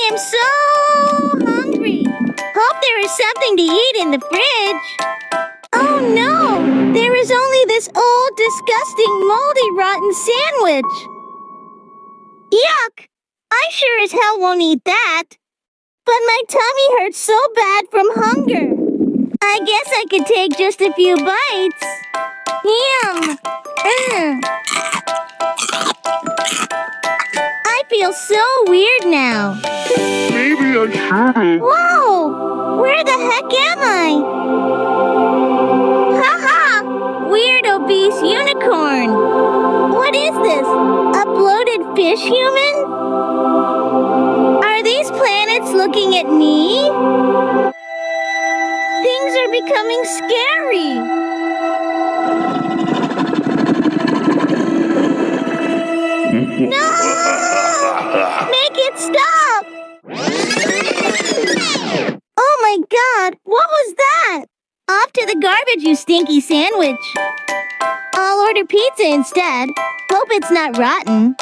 I am so hungry. Hope there is something to eat in the fridge. Oh no! There is only this old, disgusting, moldy, rotten sandwich. Yuck! I sure as hell won't eat that. But my tummy hurts so bad from hunger. I guess I could take just a few bites. Yum! I feel so weird now. Maybe I should've. Whoa! Where the heck am I? Haha! Weird obese unicorn. What is this? A bloated fish human? Are these planets looking at me? Things are becoming scary. No! Make it stop! Oh my God! What was that? Off to the garbage, you stinky sandwich. I'll order pizza instead. Hope it's not rotten.